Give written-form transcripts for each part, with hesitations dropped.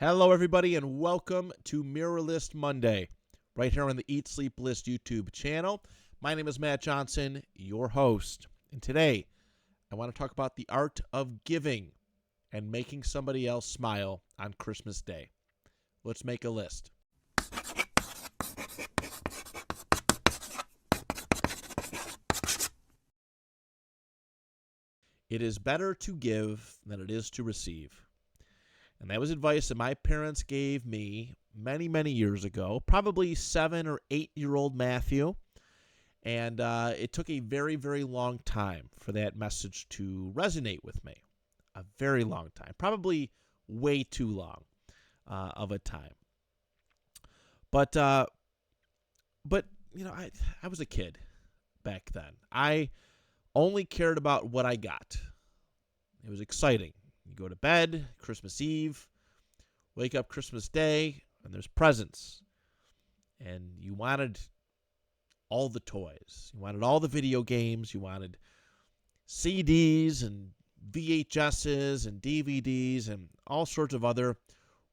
Hello, everybody, and welcome to Mirror List Monday, right here on the Eat Sleep List YouTube channel. My name is Matt Johnson, your host, and today I want to talk about the art of giving and making somebody else smile on Christmas Day. Let's make a list. It is better to give than it is to receive. And that was advice that my parents gave me many, many years ago, probably 7 or 8-year-old Matthew. And it took a very, very long time for that message to resonate with me. A very long time, probably way too long of a time. But you know, I was a kid back then. I only cared about what I got. It was exciting. You go to bed, Christmas Eve, wake up Christmas Day, and there's presents. And you wanted all the toys. You wanted all the video games. You wanted CDs and VHSs and DVDs and all sorts of other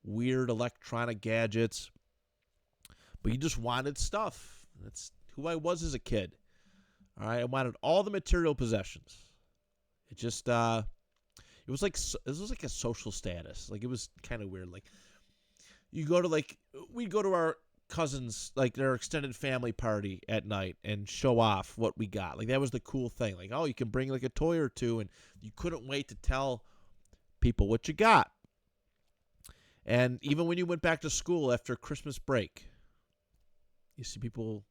weird electronic gadgets. But you just wanted stuff. That's who I was as a kid. All right, I wanted all the material possessions. It just it was like a social status. Like, it was kind of weird. Like, we'd go to our cousins, like their extended family party at night, and show off what we got. Like, that was the cool thing. Like, oh, you can bring like a toy or two, and you couldn't wait to tell people what you got. And even when you went back to school after Christmas break, you see people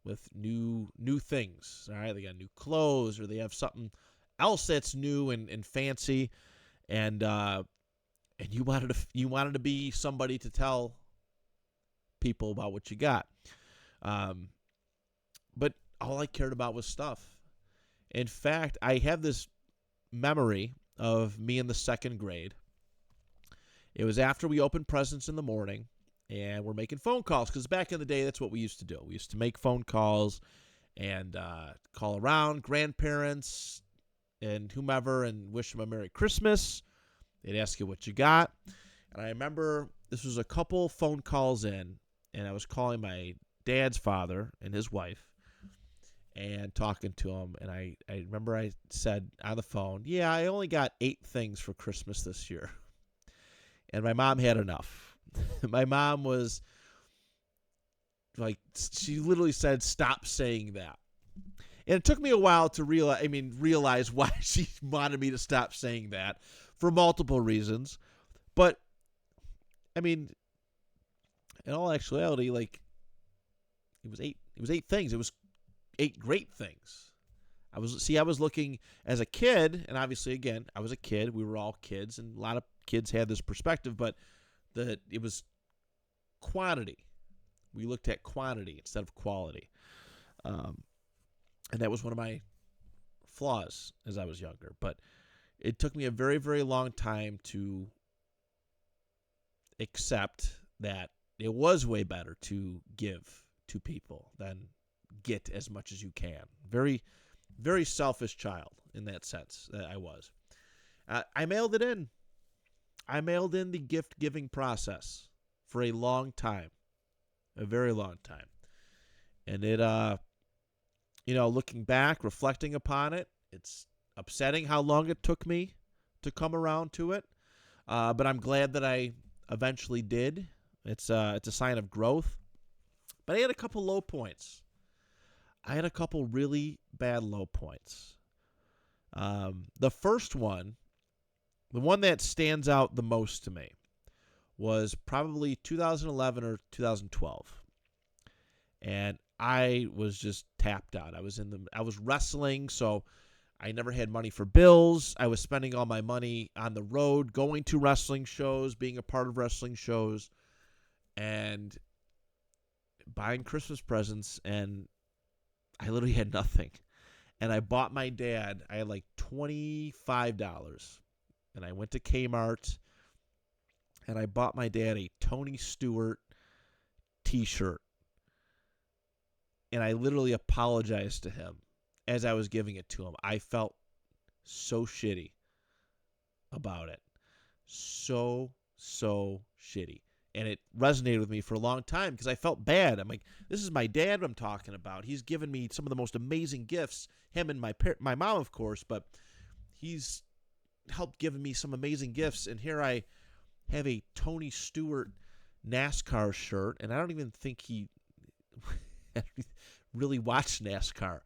with new things. All right, they got new clothes, or they have something else that's new and fancy, and you wanted to be somebody to tell people about what you got. But all I cared about was stuff. In fact, I have this memory of me in the second grade. It was after we opened presents in the morning, and we're making phone calls, because back in the day, that's what we used to do. We used to make phone calls and call around grandparents and whomever and wish them a Merry Christmas. They'd ask you what you got. And I remember this was a couple phone calls in, and I was calling my dad's father and his wife and talking to him. And I remember I said on the phone, yeah, I only got 8 things for Christmas this year. And my mom had enough. My mom was like, she literally said, stop saying that. And it took me a while to realize why she wanted me to stop saying that, for multiple reasons. But I mean, in all actuality, like, it was 8 things. It was 8 great things. I was looking as a kid, and obviously, again, I was a kid. We were all kids, and a lot of kids had this perspective, but it was quantity. We looked at quantity instead of quality. And that was one of my flaws as I was younger. But it took me a very, very long time to accept that it was way better to give to people than get as much as you can. Very, very selfish child in that sense that I was. I mailed it in. I mailed in the gift-giving process for a long time. A very long time. And it, looking back, reflecting upon it, it's upsetting how long it took me to come around to it. But I'm glad that I eventually did. It's a sign of growth. But I had a couple low points. I had a couple really bad low points. The first one, the one that stands out the most to me, was probably 2011 or 2012. And I was just tapped out. I was wrestling, so I never had money for bills. I was spending all my money on the road, going to wrestling shows, being a part of wrestling shows, and buying Christmas presents, and I literally had nothing. And I bought my dad, I had like $25, and I went to Kmart, and I bought my dad a Tony Stewart t-shirt. And I literally apologized to him as I was giving it to him. I felt so shitty about it. So so shitty. And it resonated with me for a long time because I felt bad. I'm like, this is my dad I'm talking about. He's given me some of the most amazing gifts. Him and my mom, of course, but he's helped giving me some amazing gifts. And here I have a Tony Stewart NASCAR shirt, and I don't even think he really watched NASCAR.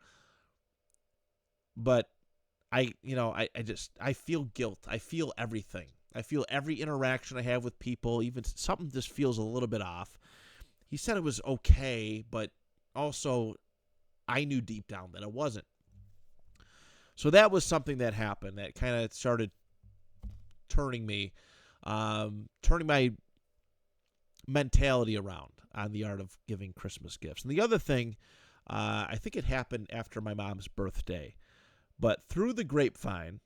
But I feel guilt. I feel everything. I feel every interaction I have with people, even something just feels a little bit off. He said it was okay, but also I knew deep down that it wasn't. So that was something that happened that kind of started turning my mentality around on the art of giving Christmas gifts. And the other thing, I think it happened after my mom's birthday, but through the grapevine,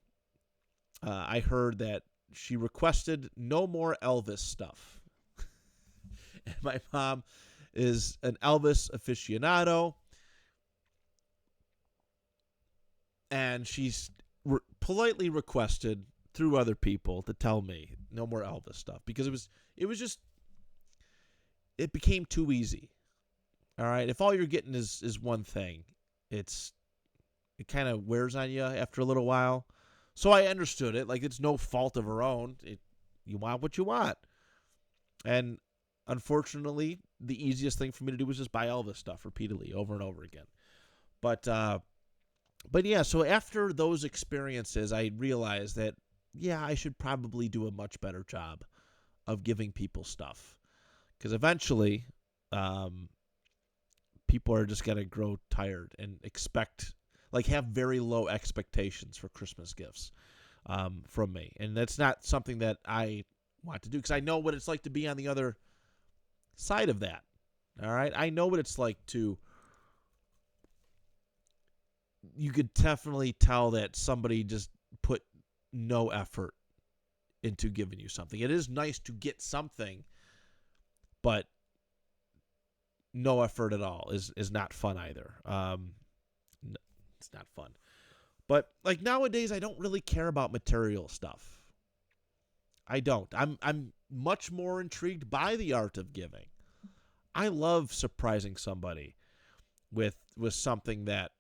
I heard that she requested no more Elvis stuff. And my mom is an Elvis aficionado, and she's politely requested through other people to tell me no more Elvis stuff because it became too easy. All right, if all you're getting is one thing, it kind of wears on you after a little while. So I understood it. Like, it's no fault of her own. You want what you want. And unfortunately, the easiest thing for me to do was just buy Elvis stuff repeatedly over and over again. But yeah, so after those experiences, I realized that, yeah, I should probably do a much better job of giving people stuff. Because eventually, people are just going to grow tired and have very low expectations for Christmas gifts from me. And that's not something that I want to do because I know what it's like to be on the other side of that. All right? I know what it's like to... You could definitely tell that somebody just put no effort into giving you something. It is nice to get something, but no effort at all is not fun either. It's not fun. But like nowadays, I don't really care about material stuff. I don't. I'm much more intrigued by the art of giving. I love surprising somebody with something that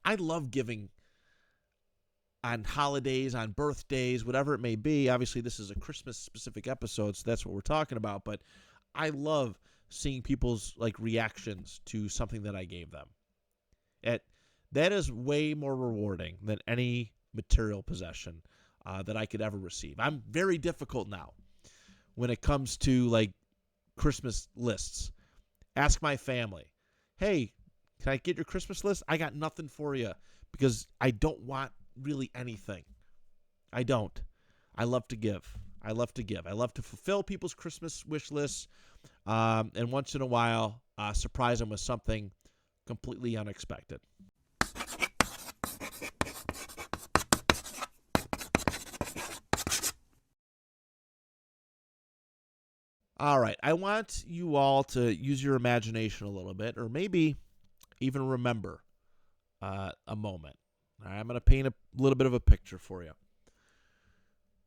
I love giving on holidays, on birthdays, whatever it may be. Obviously, this is a Christmas-specific episode, so that's what we're talking about. But I love seeing people's reactions to something that I gave them. That is way more rewarding than any material possession that I could ever receive. I'm very difficult now when it comes to Christmas lists. Ask my family, hey, can I get your Christmas list? I got nothing for you because I don't want really anything. I don't. I love to give. I love to fulfill people's Christmas wish lists, and once in a while, surprise them with something completely unexpected. All right. I want you all to use your imagination a little bit, or maybe even remember a moment. All right, I'm going to paint a little bit of a picture for you.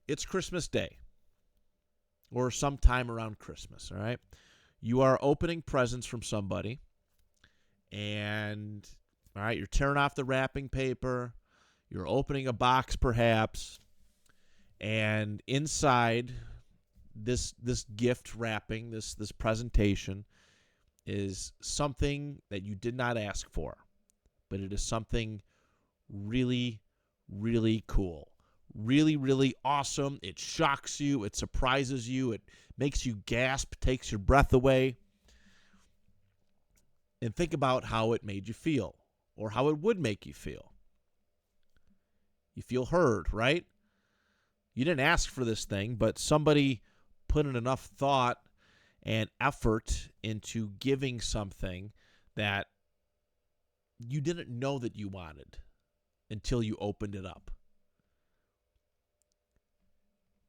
It's Christmas Day, or sometime around Christmas, all right? You are opening presents from somebody, and, all right, you're tearing off the wrapping paper, you're opening a box perhaps, and inside this gift wrapping, this presentation, is something that you did not ask for, but it is something really, really cool. Really, really awesome. It shocks you. It surprises you. It makes you gasp, takes your breath away. And think about how it made you feel, or how it would make you feel. You feel heard, right? You didn't ask for this thing, but somebody put in enough thought and effort into giving something that you didn't know that you wanted until you opened it up.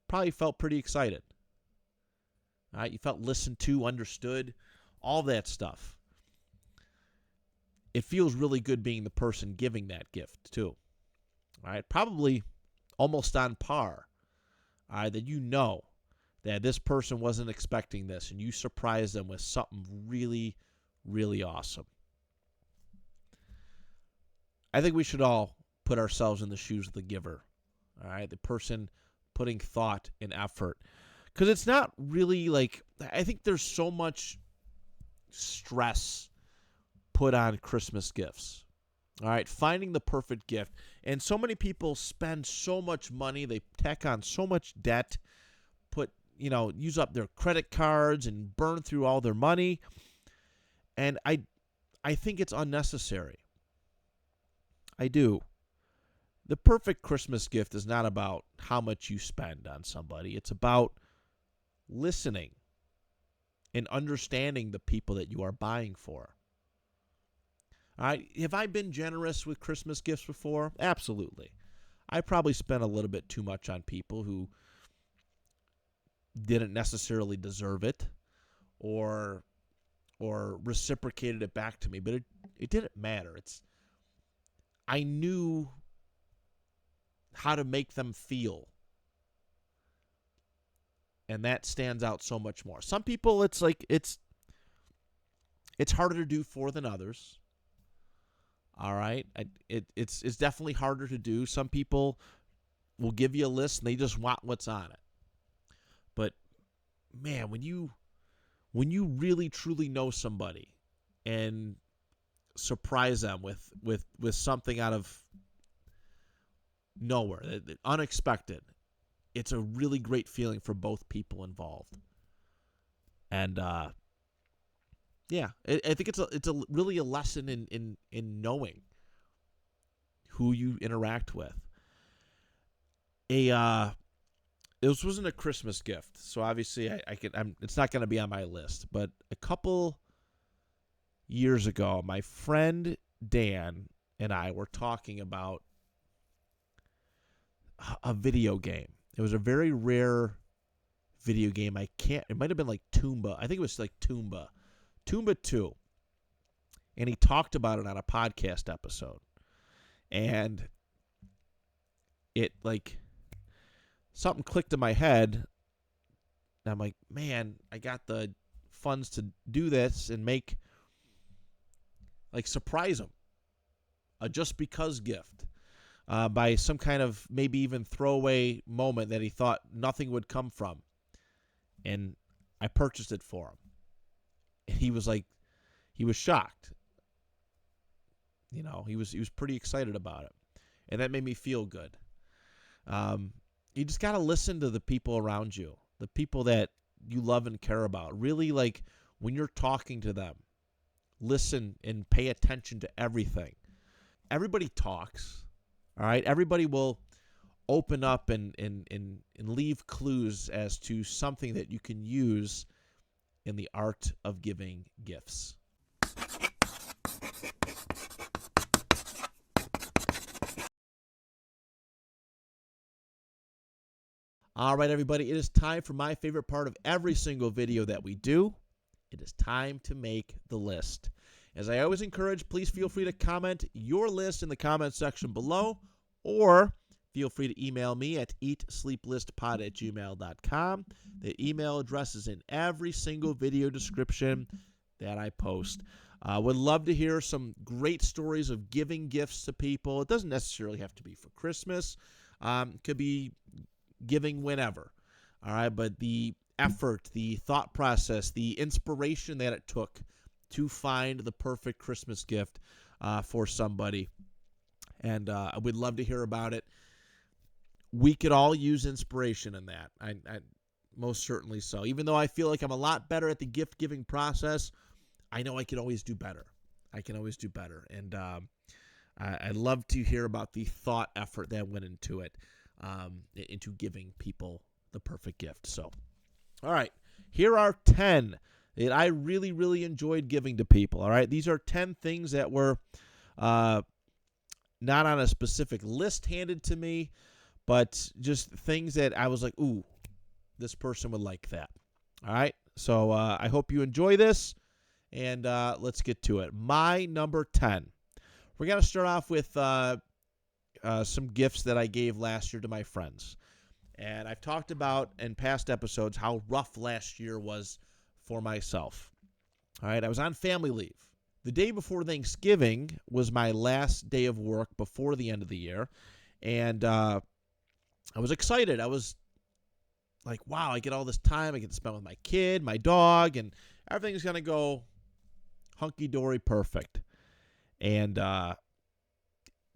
Probably felt pretty excited. All right, you felt listened to, understood, all that stuff. It feels really good being the person giving that gift too. All right, probably almost on par all right, that you know that this person wasn't expecting this, and you surprise them with something really, really awesome. I think we should all put ourselves in the shoes of the giver, all right, the person putting thought and effort. Because it's not really like, I think there's so much stress put on Christmas gifts. All right, finding the perfect gift. And so many people spend so much money, they tack on so much debt, use up their credit cards and burn through all their money. And I think it's unnecessary. I do. The perfect Christmas gift is not about how much you spend on somebody. It's about listening and understanding the people that you are buying for. All right, have I been generous with Christmas gifts before? Absolutely. I probably spent a little bit too much on people who didn't necessarily deserve it or reciprocated it back to me, but it didn't matter. I knew how to make them feel, and that stands out so much more. Some people, it's harder to do for than others. All right, it's definitely harder to do. Some people will give you a list and they just want what's on it. But man, when you really truly know somebody and surprise them with something out of nowhere, unexpected, it's a really great feeling for both people involved. And yeah, I think it's a really a lesson in knowing who you interact with. This wasn't a Christmas gift, so obviously it's not going to be on my list. But a couple years ago, my friend Dan and I were talking about a video game. It was a very rare video game. It might have been like Toomba. I think it was like Toomba 2. And he talked about it on a podcast episode. And it something clicked in my head. And I'm like, man, I got the funds to do this and surprise him. A just because gift. By some kind of maybe even throwaway moment that he thought nothing would come from. And I purchased it for him. And he was shocked. He was pretty excited about it. And that made me feel good. You just got to listen to the people around you, the people that you love and care about. Really, when you're talking to them, listen and pay attention to everything. Everybody talks, all right? Everybody will open up and leave clues as to something that you can use in the art of giving gifts. All right, everybody, it is time for my favorite part of every single video that we do. It is time to make the list. As I always encourage, please feel free to comment your list in the comment section below, or feel free to email me at eatsleeplistpod@gmail.com. The email address is in every single video description that I post. Would love to hear some great stories of giving gifts to people. It doesn't necessarily have to be for Christmas. It could be giving whenever. All right, but the effort, the thought process, the inspiration that it took to find the perfect Christmas gift for somebody. And I would love to hear about it. We could all use inspiration in that. I most certainly so. Even though I feel like I'm a lot better at the gift-giving process, I know I can always do better. And I'd love to hear about the thought effort that went into it, into giving people the perfect gift. So, all right, here are 10 that I really, really enjoyed giving to people. All right, these are 10 things that were not on a specific list handed to me, but just things that I was like, ooh, this person would like that. All right, so I hope you enjoy this, and let's get to it. My number 10. We're going to start off with some gifts that I gave last year to my friends. And I've talked about in past episodes how rough last year was for myself. All right, I was on family leave. The day before Thanksgiving was my last day of work before the end of the year. And I was excited. I was like, wow, I get all this time. I get to spend with my kid, my dog, and everything's going to go hunky-dory perfect. And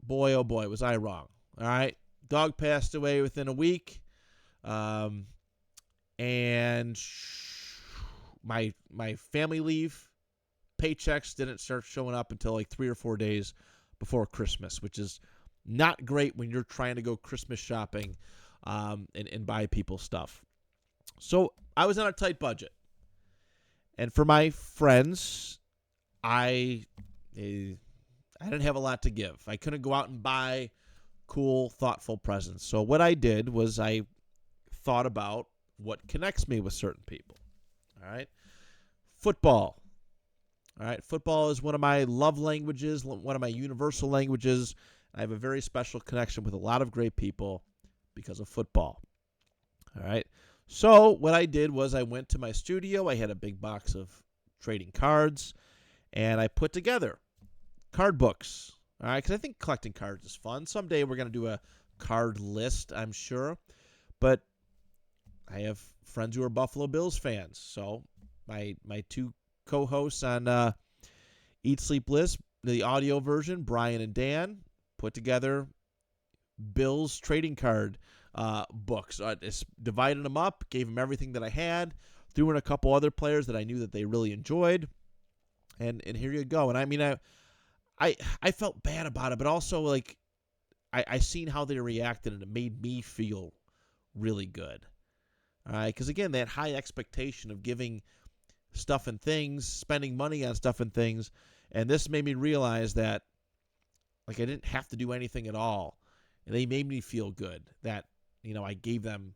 boy, oh boy, was I wrong. All right, dog passed away within a week. And my family leave paychecks didn't start showing up until like 3 or 4 days before Christmas, which is not great when you're trying to go Christmas shopping and buy people stuff. So I was on a tight budget. And for my friends, I didn't have a lot to give. I couldn't go out and buy cool, thoughtful presents. So what I did was I thought about what connects me with certain people. All right. Football. All right. Football is one of my love languages, one of my universal languages. I have a very special connection with a lot of great people because of football. All right. So what I did was I went to my studio. I had a big box of trading cards, and I put together card books. All right. Because I think collecting cards is fun. Someday we're going to do a card list, I'm sure. But I have friends who are Buffalo Bills fans. So my two co-hosts on Eat, Sleep, List, the audio version, Brian and Dan, put together Bills trading card books. Divided them up, gave them everything that I had, threw in a couple other players that I knew that they really enjoyed, and here you go. And I mean, I felt bad about it, but also like I seen how they reacted, and it made me feel really good. All right, because again, that high expectation of giving stuff and things, spending money on stuff and things, and this made me realize that like I didn't have to do anything at all, and they made me feel good that I gave them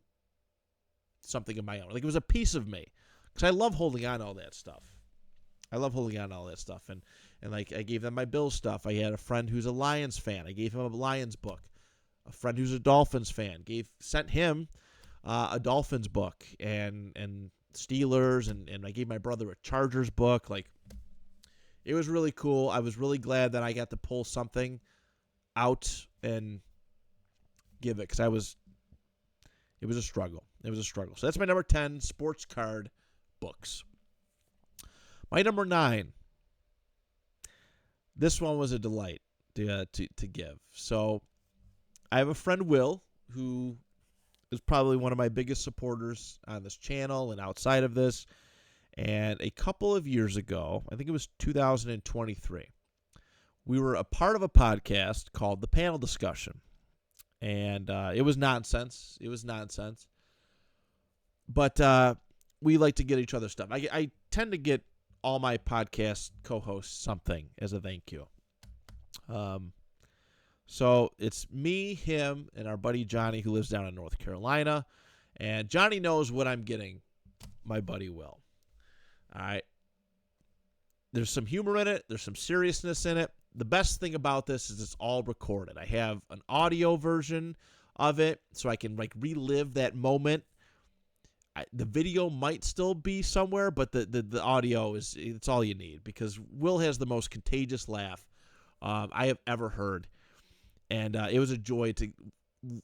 something of my own. Like it was a piece of me, because I love holding on to all that stuff. And like I gave them my Bills stuff. I had a friend who's a Lions fan. I gave him a Lions book. A friend who's a Dolphins fan sent him a Dolphins book and Steelers, and I gave my brother a Chargers book. Like it was really cool. I was really glad that I got to pull something out and give it, because it was a struggle. So that's my number 10, sports card books. My number 9. This one was a delight to give. So I have a friend, Will, who is probably one of my biggest supporters on this channel and outside of this. And a couple of years ago, I think it was 2023, we were a part of a podcast called The Panel Discussion. And it was nonsense. But we like to get each other stuff. I tend to get all my podcast co-hosts something as a thank you. So it's me, him, and our buddy Johnny, who lives down in North Carolina. And Johnny knows what I'm getting my buddy Will. All right. There's some humor in it. There's some seriousness in it. The best thing about this is it's all recorded. I have an audio version of it, so I can like relive that moment. The video might still be somewhere, but the audio it's all you need, because Will has the most contagious laugh I have ever heard. And it was a joy to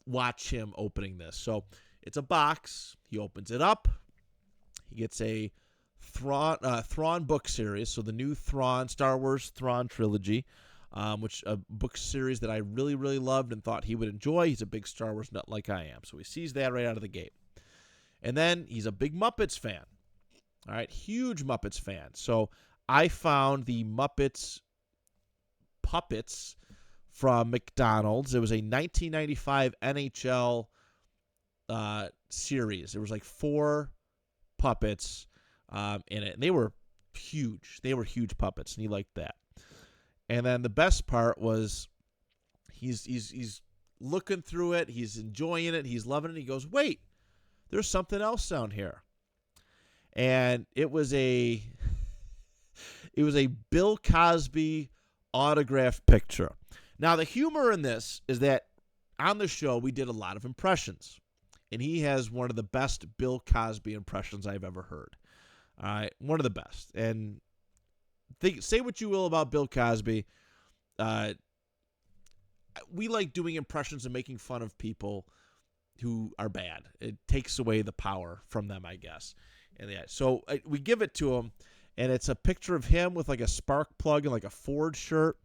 watch him opening this. So it's a box. He opens it up. He gets a Thrawn book series. So the new Star Wars Thrawn trilogy, which a book series that I really, really loved and thought he would enjoy. He's a big Star Wars nut like I am. So he sees that right out of the gate. And then he's a big Muppets fan. All right, huge Muppets fan. So I found the Muppets puppets from McDonald's. It was a 1995 NHL series. There was like 4 puppets in it, and they were huge. They were huge puppets, and he liked that. And then the best part was he's looking through it, he's enjoying it, he's loving it. He goes, "Wait, there's something else down here," and it was a Bill Cosby autographed picture. Now, the humor in this is that on the show, we did a lot of impressions. and he has one of the best Bill Cosby impressions I've ever heard. All right, one of the best. And say what you will about Bill Cosby. We like doing impressions and making fun of people who are bad. It takes away the power from them, I guess. And so we give it to him, and it's a picture of him with like a spark plug and like a Ford shirt.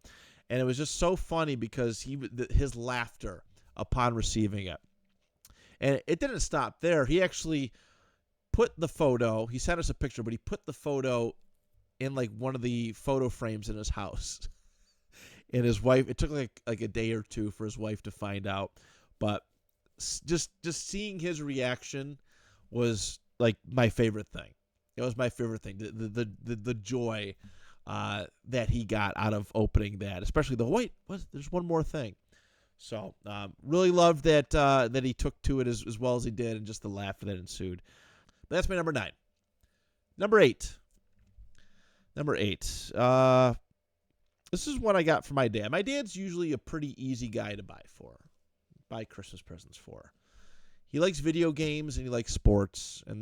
And it was just so funny because his laughter upon receiving it. And it didn't stop there. He actually put the photo, he sent us a picture, but he put the photo in like one of the photo frames in his house. And his wife, it took like a day or two for his wife to find out. But just seeing his reaction was like my favorite thing. It was my favorite thing. The joy that he got out of opening that, especially there's one more thing. So really loved that he took to it as well as he did, and just the laugh that ensued. But that's my number 9. Number 8. This is one I got from my dad. My dad's usually a pretty easy guy to buy Christmas presents for. He likes video games and he likes sports, and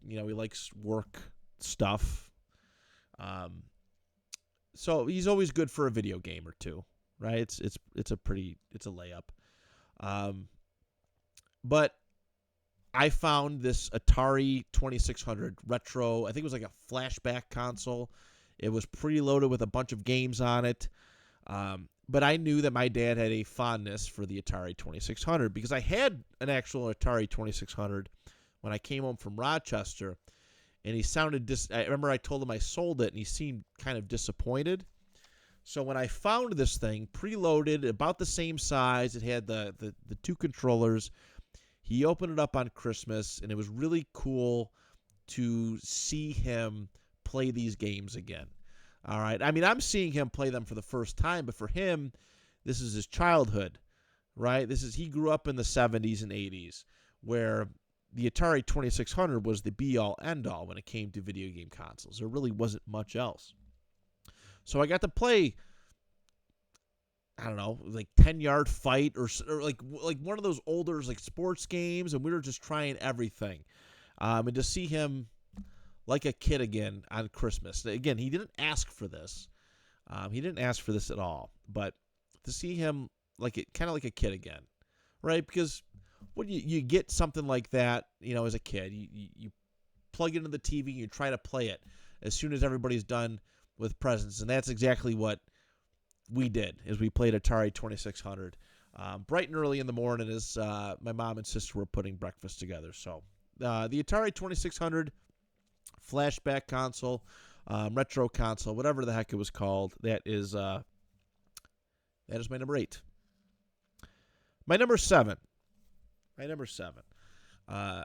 he likes work stuff. So he's always good for a video game or two, right? It's a layup. But I found this Atari 2600 retro. I think it was like a flashback console. It was preloaded with a bunch of games on it. But I knew that my dad had a fondness for the Atari 2600 because I had an actual Atari 2600 when I came home from Rochester, and he sounded I remember I told him I sold it, and he seemed kind of disappointed. So when I found this thing preloaded, about the same size, it had the 2 controllers. He opened it up on Christmas, and it was really cool to see him play these games again. All right. I mean, I'm seeing him play them for the first time, but for him, this is his childhood, right? He grew up in the 70s and 80s, where the Atari 2600 was the be-all, end-all when it came to video game consoles. There really wasn't much else. So I got to play, I don't know, like 10-yard fight or like one of those older like sports games, and we were just trying everything. And to see him like a kid again on Christmas. Again, he didn't ask for this. He didn't ask for this at all. But to see him kind of like a kid again, right? Because when you get something like that, as a kid, you plug it into the TV and you try to play it as soon as everybody's done with presents. And that's exactly what we did, is we played Atari 2600 bright and early in the morning as my mom and sister were putting breakfast together. So the Atari 2600 flashback console, retro console, whatever the heck it was called, that is my number 8. My number 7. I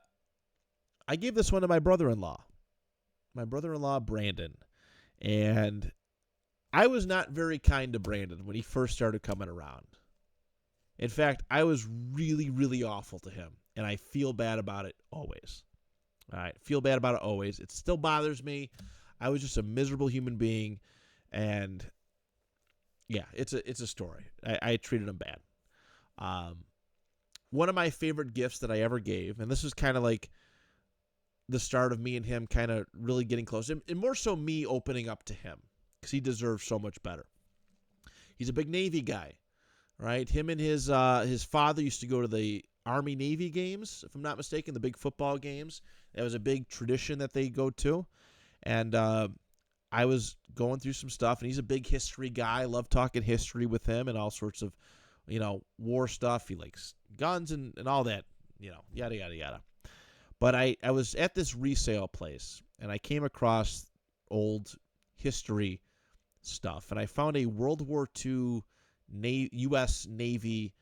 gave this one to my brother-in-law. Brandon. And I was not very kind to Brandon when he first started coming around. In fact, I was really, really awful to him, and I feel bad about it always. All right, feel bad about it always. It still bothers me. I was just a miserable human being, and yeah, it's a story. I treated him bad. One of my favorite gifts that I ever gave, and this was kind of like the start of me and him kind of really getting close, and more so me opening up to him, because he deserves so much better. He's a big Navy guy, right? Him and his father used to go to the Army-Navy games, if I'm not mistaken, the big football games. That was a big tradition that they go to. And I was going through some stuff, and he's a big history guy. I love talking history with him and all sorts of, war stuff. He likes guns and all that, yada, yada, yada. But I was at this resale place, and I came across old history stuff, and I found a World War II U.S. Navy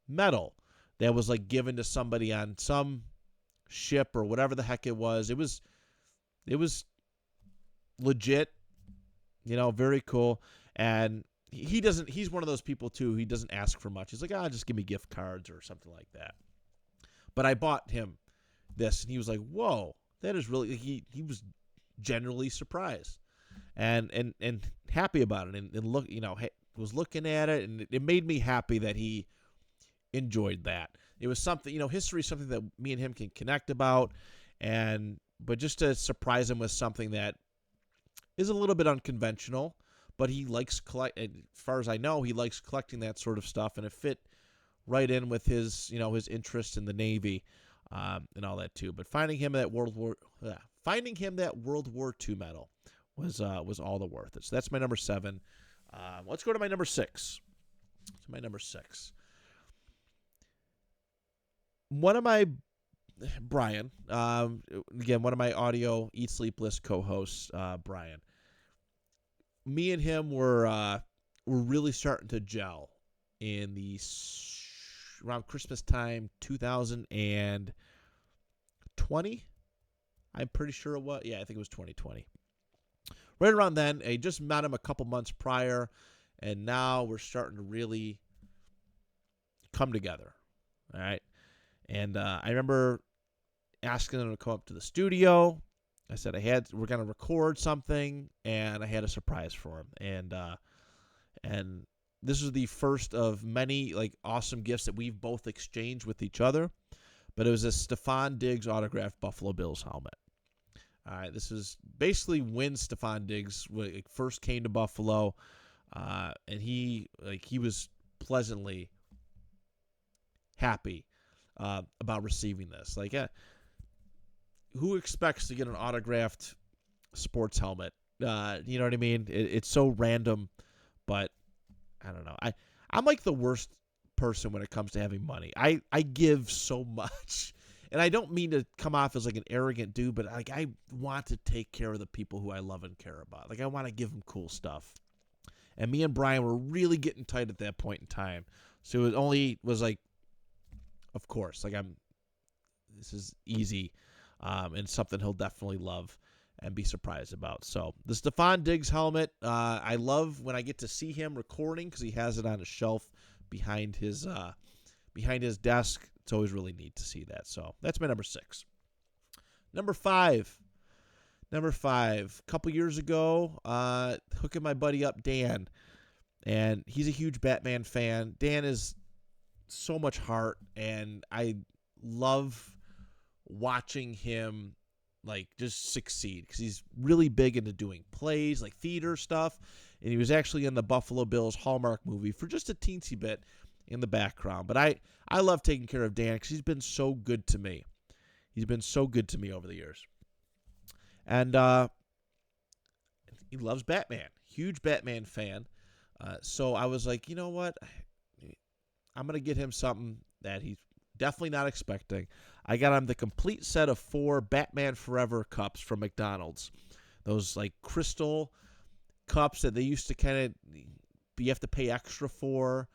medal that was like given to somebody on some ship or whatever the heck it was. It was legit, very cool. And he's one of those people too. He doesn't ask for much. He's like, just give me gift cards or something like that. But I bought him this, and he was like, whoa, that is really, he was genuinely surprised and happy about it. And look, was looking at it, and it made me happy that he enjoyed that. it was something, history is something that me and him can connect about, but just to surprise him with something that is a little bit unconventional, but he likes as far as I know, he likes collecting that sort of stuff, and it fit right in with his interest in the Navy, and all that too. But finding him that World War II medal was all the worth it. So that's my number 7. Let's go to my number 6. To my number 6. One of my Brian, again, one of my audio Eat Sleep List co-hosts, Brian. Me and him were really starting to gel in around Christmas time, 2020. I'm pretty sure it was. Yeah, I think it was 2020. Right around then, I just met him a couple months prior, and now we're starting to really come together. All right. And I remember asking him to come up to the studio. I said we're going to record something, and I had a surprise for him. And this was the first of many awesome gifts that we've both exchanged with each other. But it was a Stephon Diggs autographed Buffalo Bills helmet. All right, this is basically when Stephon Diggs first came to Buffalo, and he was pleasantly happy about receiving this. Who expects to get an autographed sports helmet? You know what I mean? It's so random, but I don't know. I'm like the worst person when it comes to having money. I give so much. And I don't mean to come off as an arrogant dude, but I want to take care of the people who I love and care about. I want to give them cool stuff. And me and Brian were really getting tight at that point in time. So it only was of course, this is easy, and something he'll definitely love and be surprised about. So the Stephon Diggs helmet, I love when I get to see him recording because he has it on a shelf behind his desk. It's always really neat to see that. So that's my number 6. Number 5. A couple years ago, hooking my buddy up, Dan, and he's a huge Batman fan. Dan is so much heart, and I love watching him just succeed because he's really big into doing plays, theater stuff, and he was actually in the Buffalo Bills Hallmark movie for just a teensy bit in the background. But I love taking care of Dan because he's been so good to me. He's been so good to me over the years. And he loves Batman. Huge Batman fan. So I was like, you know what? I'm going to get him something that he's definitely not expecting. I got him the complete set of 4 Batman Forever cups from McDonald's. Those crystal cups that they used to kind of you have to pay extra for.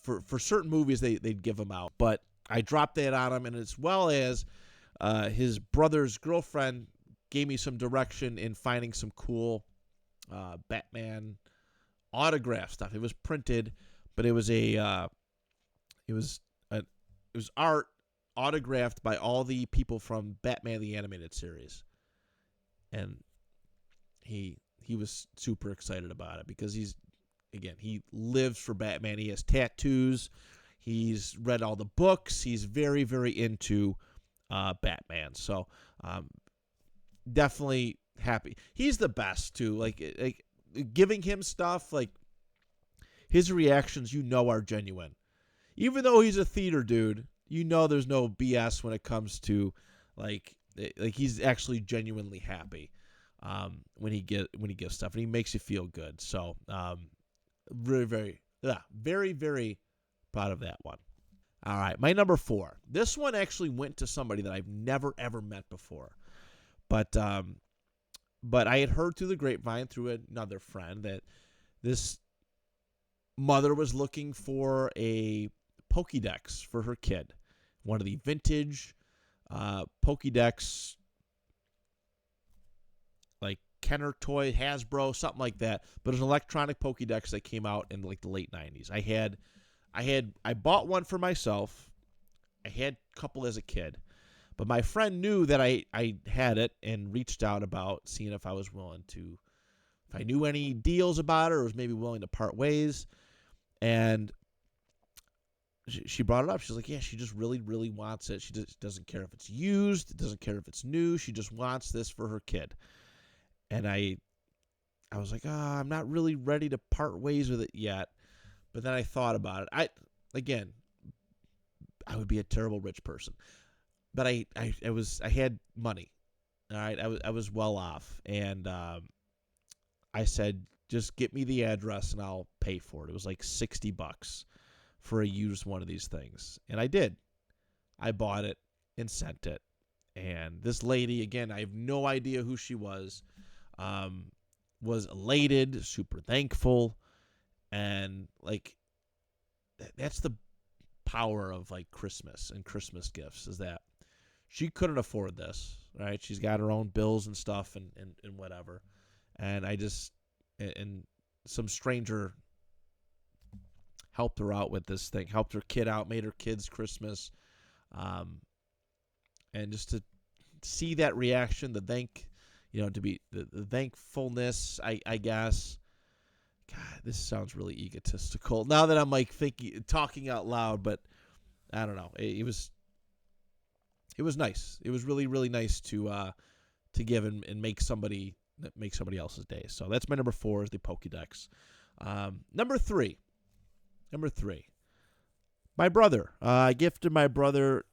For certain movies they'd give them out, but I dropped that on him, and as well as his brother's girlfriend gave me some direction in finding some cool Batman autograph stuff. It was printed, but it was art autographed by all the people from Batman the Animated Series, and he was super excited about it because he lives for Batman. He has tattoos. He's read all the books. He's very, very into Batman. So definitely happy. He's the best too. Giving him stuff, his reactions, are genuine. Even though he's a theater dude, there's no BS when it comes to he's actually genuinely happy when he gives stuff, and he makes you feel good. So very, very, very, very proud of that one. All right, my number 4. This one actually went to somebody that I've never ever met before, but I had heard through the grapevine through another friend that this mother was looking for a Pokédex for her kid, one of the vintage Pokédex, Kenner toy, Hasbro, something like that. But it was an electronic Pokédex that came out in the late 90s. I bought one for myself. I had a couple as a kid. But my friend knew that I had it and reached out about seeing if I was willing to, if I knew any deals about it or was maybe willing to part ways. And she brought it up. She's like, yeah, she just really, really wants it. She just doesn't care if it's used, doesn't care if it's new. She just wants this for her kid. And I was like, I'm not really ready to part ways with it yet. But then I thought about it. I would be a terrible rich person. But I had money. All right, I was well off, and I said, just get me the address and I'll pay for it. It was like $60 for a used one of these things, and I did. I bought it and sent it, and this lady, again, I have no idea who she was elated, super thankful, and like that's the power of like Christmas and Christmas gifts is that she couldn't afford this, right? She's got her own bills and stuff and whatever. And and some stranger helped her out with this thing, helped her kid out, made her kids Christmas. And just to see that reaction, to be the thankfulness, I guess. God, this sounds really egotistical now that I'm like talking out loud, but I don't know. It was nice. It was really, really nice to give and make somebody else's day. So that's my number 4 is the Pokédex. Number three. My brother. I gifted my brother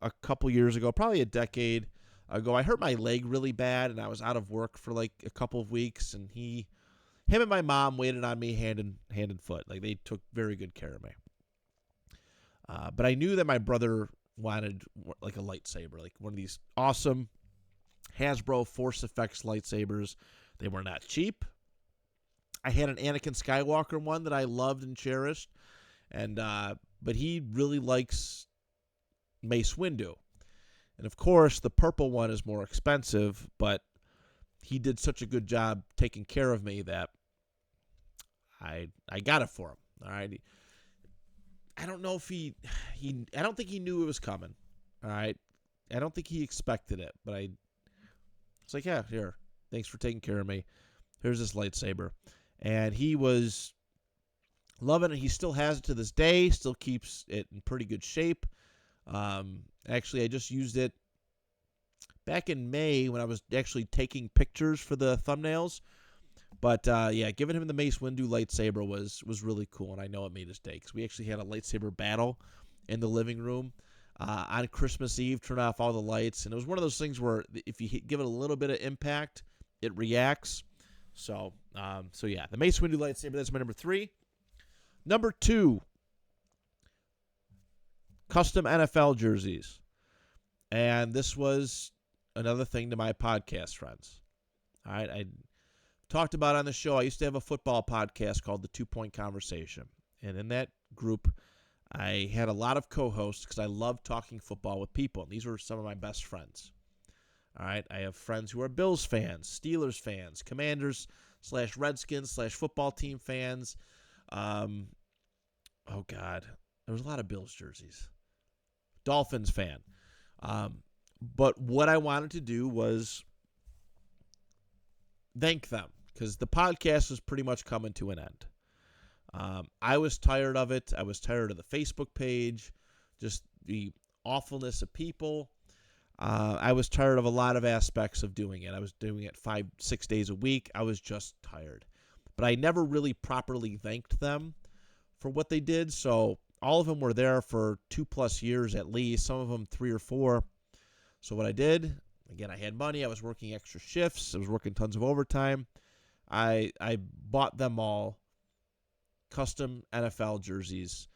a couple years ago, probably a decade ago. I hurt my leg really bad, and I was out of work for like a couple of weeks, and him and my mom waited on me hand and foot. Like they took very good care of me. But I knew that my brother wanted like a lightsaber, like one of these awesome Hasbro Force Effects lightsabers. They were not cheap. I had an Anakin Skywalker one that I loved and cherished, and but he really likes Mace Windu. And of course, the purple one is more expensive, but he did such a good job taking care of me that I got it for him. All right. I don't know if I don't think he knew it was coming. All right. I don't think he expected it, but I was like, yeah, here. Thanks for taking care of me. Here's this lightsaber. And he was loving it. He still has it to this day, still keeps it in pretty good shape. Actually, I just used it back in May when I was actually taking pictures for the thumbnails. But, yeah, giving him the Mace Windu lightsaber was really cool, and I know it made his day because we actually had a lightsaber battle in the living room on Christmas Eve, turn off all the lights, and it was one of those things where if you give it a little bit of impact, it reacts. So yeah, the Mace Windu lightsaber, that's my number 3. Number 2, custom NFL jerseys. And this was another thing to my podcast friends. All right, I talked about on the show, I used to have a football podcast called The 2 Point Conversation. And in that group, I had a lot of co-hosts because I love talking football with people. And these were some of my best friends. All right, I have friends who are Bills fans, Steelers fans, Commanders / Redskins / football team fans. Oh, God. There was a lot of Bills jerseys. Dolphins fan. But what I wanted to do was thank them because the podcast was pretty much coming to an end. I was tired of it. I was tired of the Facebook page, just the awfulness of people. I was tired of a lot of aspects of doing it. I was doing it 5-6 days a week. I was just tired. But I never really properly thanked them for what they did. So all of them were there for 2+ years at least, some of them 3 or 4. So what I did, again, I had money. I was working extra shifts. I was working tons of overtime. I bought them all custom NFL jerseys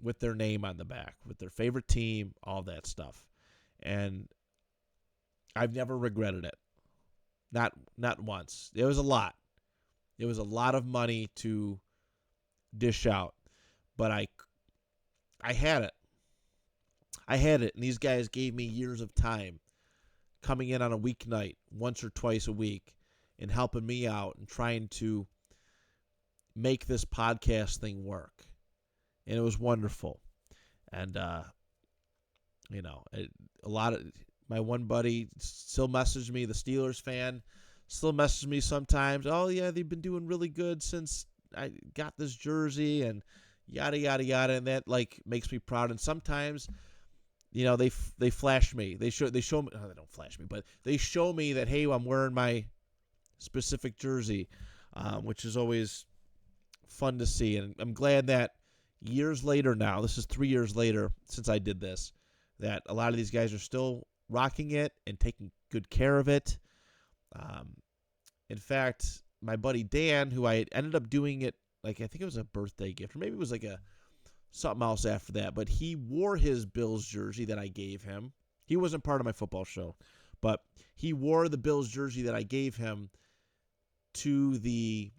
with their name on the back, with their favorite team, all that stuff. And I've never regretted it. Not once. It was a lot. It was a lot of money to dish out. But I had it. I had it. And these guys gave me years of time coming in on a weeknight once or twice a week and helping me out and trying to make this podcast thing work. And it was wonderful. And, a lot of my one buddy still messaged me, the Steelers fan, still messages me sometimes. Oh, yeah, they've been doing really good since I got this jersey. And, yada yada yada, and that like makes me proud. And sometimes, they flash me. They show me. Oh, they don't flash me, but they show me that, hey, I'm wearing my specific jersey, which is always fun to see. And I'm glad that years later now, this is 3 years later since I did this, that a lot of these guys are still rocking it and taking good care of it. Um, in fact, my buddy Dan, who I ended up doing it, like I think it was a birthday gift, or maybe it was like a something else after that, but he wore his Bills jersey that I gave him. He wasn't part of my football show, but he wore the Bills jersey that I gave him to the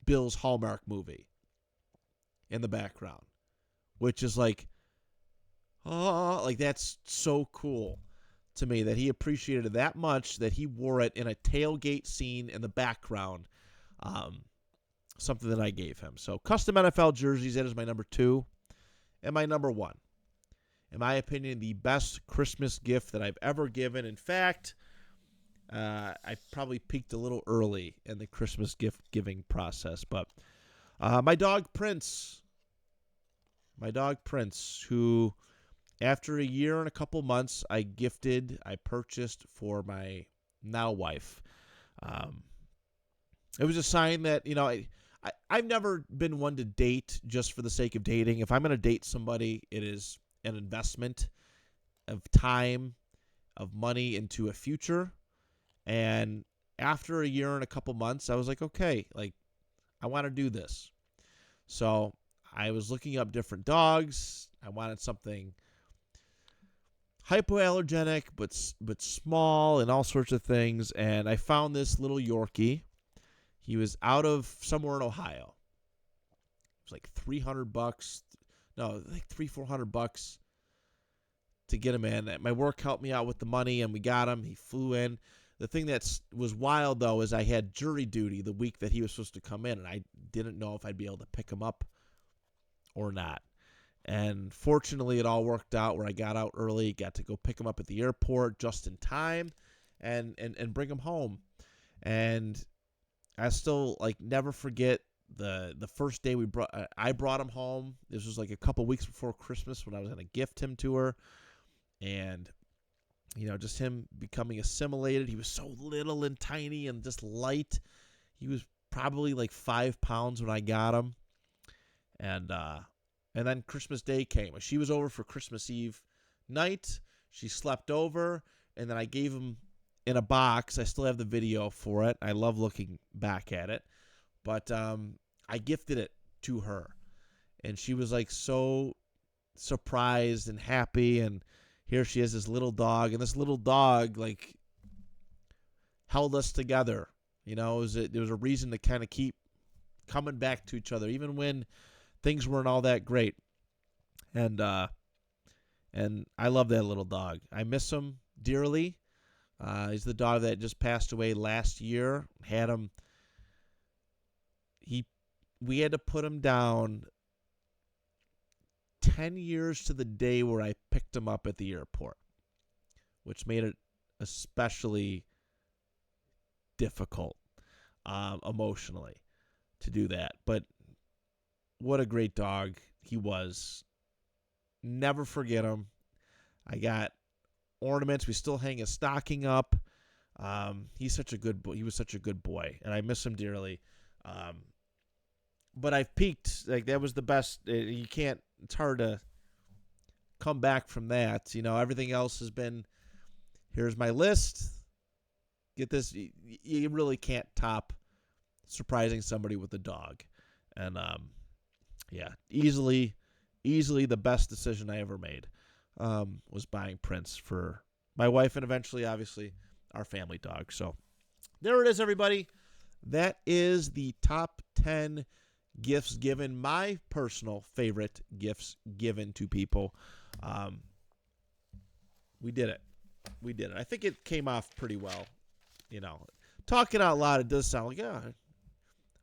Bills Hallmark movie in the background, which is like, oh, like that's so cool to me that he appreciated it that much that he wore it in a tailgate scene in the background. Something that I gave him. So custom NFL jerseys, that is my number 2. And my number 1, in my opinion, the best Christmas gift that I've ever given. In fact, I probably peaked a little early in the Christmas gift giving process. But my dog Prince, who after a year and a couple months, I purchased for my now wife. It was a sign that, I've never been one to date just for the sake of dating. If I'm going to date somebody, it is an investment of time, of money into a future. And after a year and a couple months, I was like, okay, like I want to do this. So I was looking up different dogs. I wanted something hypoallergenic, but small and all sorts of things. And I found this little Yorkie. He was out of somewhere in Ohio. It was like $300. No, like $400 to get him in. My work helped me out with the money, and we got him. He flew in. The thing that was wild, though, is I had jury duty the week that he was supposed to come in, and I didn't know if I'd be able to pick him up or not. And fortunately, it all worked out where I got out early, got to go pick him up at the airport just in time, and bring him home. And I still never forget the first day I brought him home. This was like a couple weeks before Christmas when I was going to gift him to her, and just him becoming assimilated. He was so little and tiny and just light. He was probably like 5 pounds when I got him, and then Christmas Day came. She was over for Christmas Eve night. She slept over, and then I gave him in a box. I still have the video for it. I love looking back at it. But I gifted it to her. And she was like so surprised and happy. And here she is, this little dog. And this little dog held us together. There was a reason to kind of keep coming back to each other, even when things weren't all that great. And I love that little dog. I miss him dearly. He's the dog that just passed away last year. We had to put him down 10 years to the day where I picked him up at the airport, which made it especially difficult emotionally to do that. But what a great dog he was. Never forget him. I got ornaments. We still hang his stocking up. He's such a good boy. He was such a good boy, and I miss him dearly. But I've peaked. That was the best. You can't. It's hard to come back from that. Everything else has been. Here's my list. Get this. You really can't top surprising somebody with a dog, and easily the best decision I ever made. Was buying Prince for my wife and eventually, obviously, our family dog. So there it is, everybody. That is the top 10 gifts given, my personal favorite gifts given to people. We did it. I think it came off pretty well. Talking out loud, it does sound like,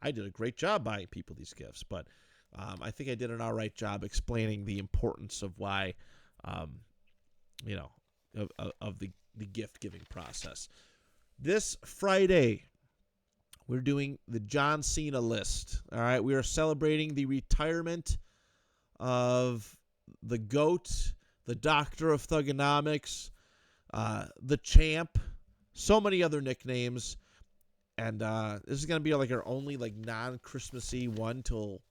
I did a great job buying people these gifts. But I think I did an all right job explaining the importance of why, of the gift giving process. This Friday, we're doing the John Cena list. All right, we are celebrating the retirement of the GOAT, the Doctor of Thugonomics, the Champ, so many other nicknames. And this is going to be like our only like non-Christmassy one till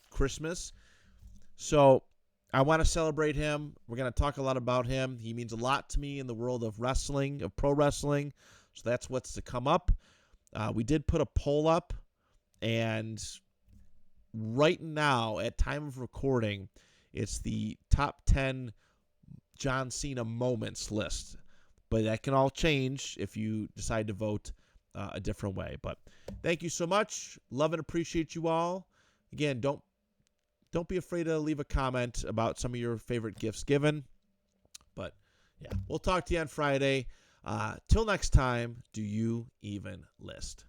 Christmas. So I want to celebrate him. We're going to talk a lot about him. He means a lot to me in the world of wrestling, of pro wrestling. So that's what's to come up. We did put a poll up, and right now, at time of recording, it's the top 10 John Cena moments list. But that can all change if you decide to vote a different way. But thank you so much. Love and appreciate you all. Again, don't be afraid to leave a comment about some of your favorite gifts given. But yeah, we'll talk to you on Friday. Till next time, do you even list?